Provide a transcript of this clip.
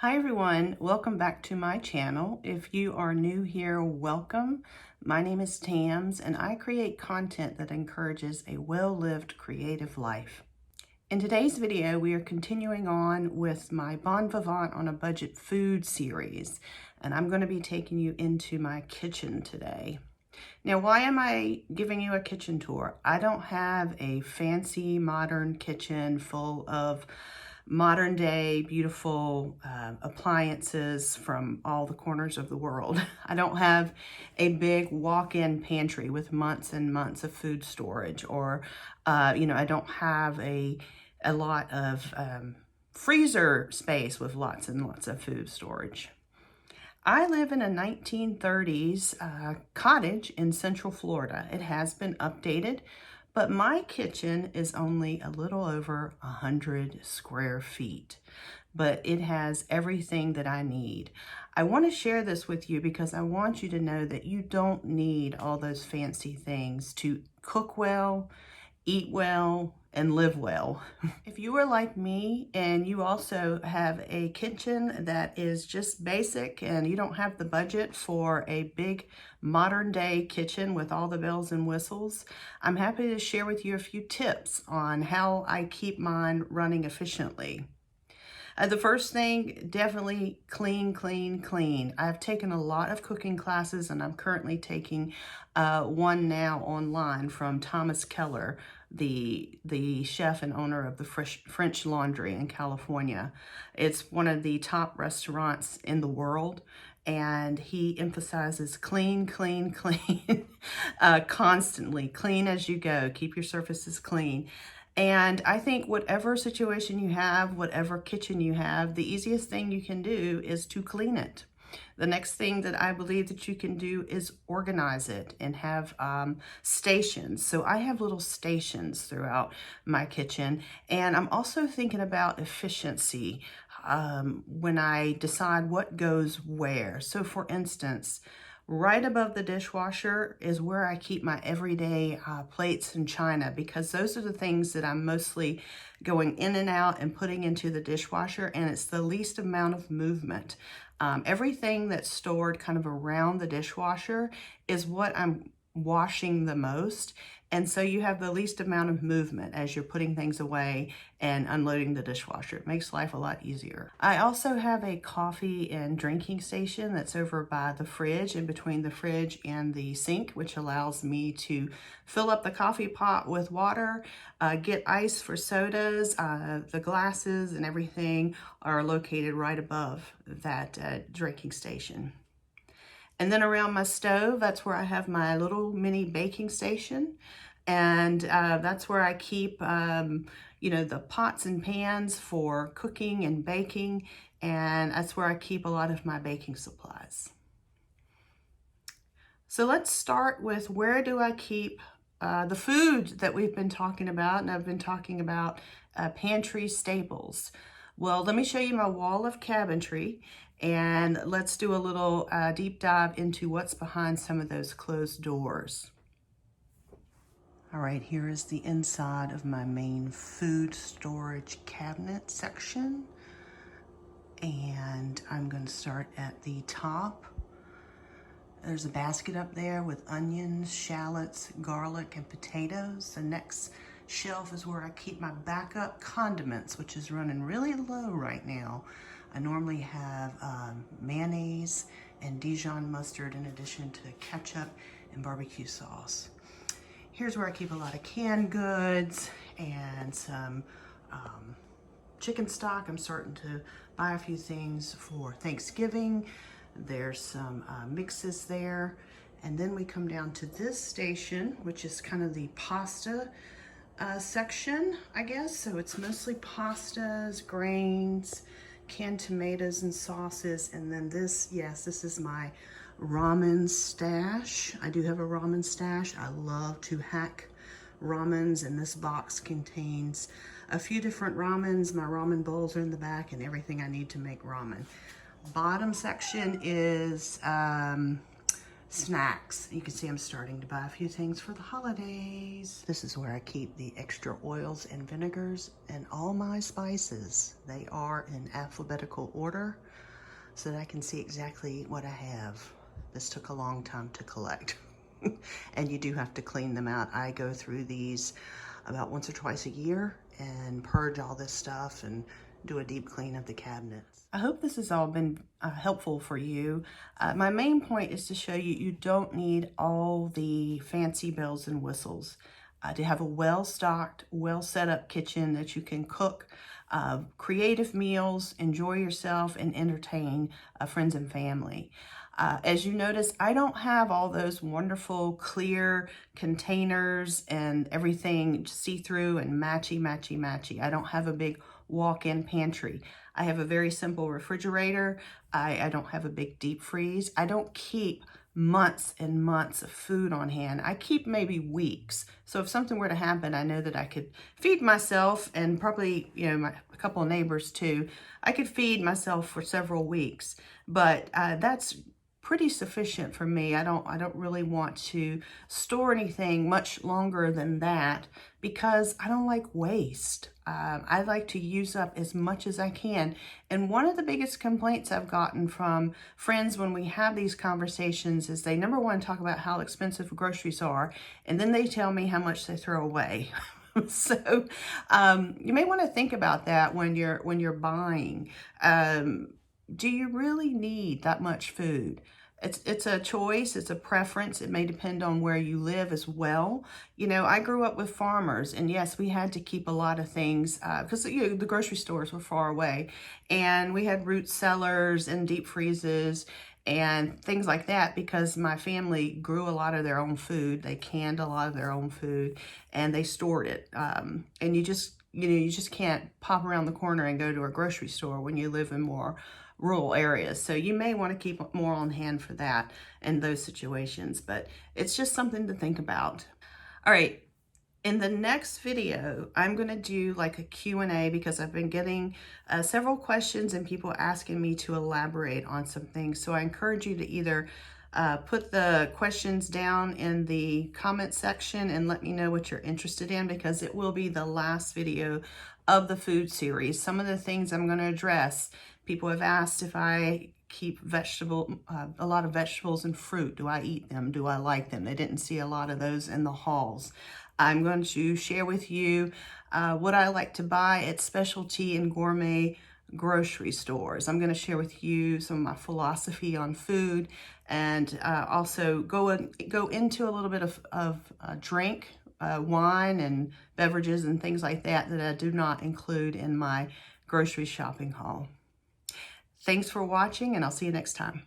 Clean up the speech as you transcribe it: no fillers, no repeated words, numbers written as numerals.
Hi everyone, welcome back to my channel. If you are new here, welcome. My name is Tams and I create content that encourages a well-lived creative life. In today's video, we are continuing on with my Vivant on a Budget food series, and I'm going to be taking you into my kitchen today. Now, why am I giving you a kitchen tour? I don't have a fancy modern kitchen full of modern day beautiful appliances from all the corners of the world. I don't have a big walk-in pantry with months and months of food storage, or I don't have a lot of freezer space with lots and lots of food storage. I live in a 1930s cottage in Central Florida. It has been updated, but my kitchen is only a little over 100 square feet, but it has everything that I need. I want to share this with you because I want you to know that you don't need all those fancy things to cook well, eat well, and live well. If you are like me and you also have a kitchen that is just basic and you don't have the budget for a big modern day kitchen with all the bells and whistles, I'm happy to share with you a few tips on how I keep mine running efficiently. The first thing, definitely clean, clean, clean. I've taken a lot of cooking classes and I'm currently taking one now online from Thomas Keller, the chef and owner of the French Laundry in California. It's one of the top restaurants in the world, and he emphasizes clean, clean, clean, constantly. Clean as you go. Keep your surfaces clean. And I think whatever situation you have, whatever kitchen you have, the easiest thing you can do is to clean it. The next thing that I believe that you can do is organize it and have stations. So I have little stations throughout my kitchen, and I'm also thinking about efficiency when I decide what goes where. So for instance, right above the dishwasher is where I keep my everyday plates and china, because those are the things that I'm mostly going in and out and putting into the dishwasher, and it's the least amount of movement. Everything that's stored kind of around the dishwasher is what I'm washing the most. And so you have the least amount of movement as you're putting things away and unloading the dishwasher. It makes life a lot easier. I also have a coffee and drinking station that's over by the fridge, in between the fridge and the sink, which allows me to fill up the coffee pot with water, get ice for sodas. The glasses and everything are located right above that drinking station. And then around my stove, that's where I have my little mini baking station. And that's where I keep, the pots and pans for cooking and baking. And that's where I keep a lot of my baking supplies. So let's start with, where do I keep the food that we've been talking about? And I've been talking about pantry staples. Well, let me show you my wall of cabinetry, and let's do a little deep dive into what's behind some of those closed doors. All right, here is the inside of my main food storage cabinet section. And I'm going to start at the top. There's a basket up there with onions, shallots, garlic, and potatoes. The next shelf is where I keep my backup condiments, which is running really low right now. I normally have mayonnaise and Dijon mustard in addition to ketchup and barbecue sauce. Here's where I keep a lot of canned goods and some chicken stock. I'm starting to buy a few things for Thanksgiving. There's some mixes there. And then we come down to this station, which is kind of the pasta section, I guess. So it's mostly pastas, grains, canned tomatoes and sauces. And then this, yes, this is my ramen stash. I do have a ramen stash. I love to hack ramens, and this box contains a few different ramens. My ramen bowls are in the back and everything I need to make ramen. Bottom section is snacks. You can see I'm starting to buy a few things for the holidays. This is where I keep the extra oils and vinegars and all my spices. They are in alphabetical order so that I can see exactly what I have. This took a long time to collect. And you do have to clean them out. I go through these about once or twice a year and purge all this stuff and do a deep clean of the cabinets. I hope this has all been helpful for you. My main point is to show you you don't need all the fancy bells and whistles to have a well-stocked, well-set-up kitchen that you can cook creative meals, enjoy yourself, and entertain friends and family. As you notice, I don't have all those wonderful clear containers and everything see-through and matchy. I don't have a big walk-in pantry. I have a very simple refrigerator. I don't have a big deep freeze. I don't keep months and months of food on hand. I keep maybe weeks. So if something were to happen, I know that I could feed myself and probably, a couple of neighbors too. I could feed myself for several weeks, but that's pretty sufficient for me. I don't really want to store anything much longer than that because I don't like waste. I like to use up as much as I can. And one of the biggest complaints I've gotten from friends when we have these conversations is they, number one, talk about how expensive groceries are, and then they tell me how much they throw away. So you may want to think about that when you're buying. Do you really need that much food? It's a choice, it's a preference. It may depend on where you live as well. I grew up with farmers, and yes, we had to keep a lot of things because the grocery stores were far away, and we had root cellars and deep freezes and things like that because my family grew a lot of their own food. They canned a lot of their own food, and they stored it. And you just can't pop around the corner and go to a grocery store when you live in more rural areas. So you may want to keep more on hand for that in those situations, but it's just something to think about. All right. In the next video, I'm going to do like a Q&A because I've been getting several questions and people asking me to elaborate on some things. So I encourage you to either put the questions down in the comment section and let me know what you're interested in, because it will be the last video of the food series. Some of the things I'm going to address, people have asked if I keep a lot of vegetables and fruit. Do I eat them? Do I like them? They didn't see a lot of those in the hauls. I'm going to share with you what I like to buy at specialty and gourmet grocery stores. I'm going to share with you some of my philosophy on food, and also go into a little bit of drink, wine and beverages and things like that I do not include in my grocery shopping haul. Thanks for watching, and I'll see you next time.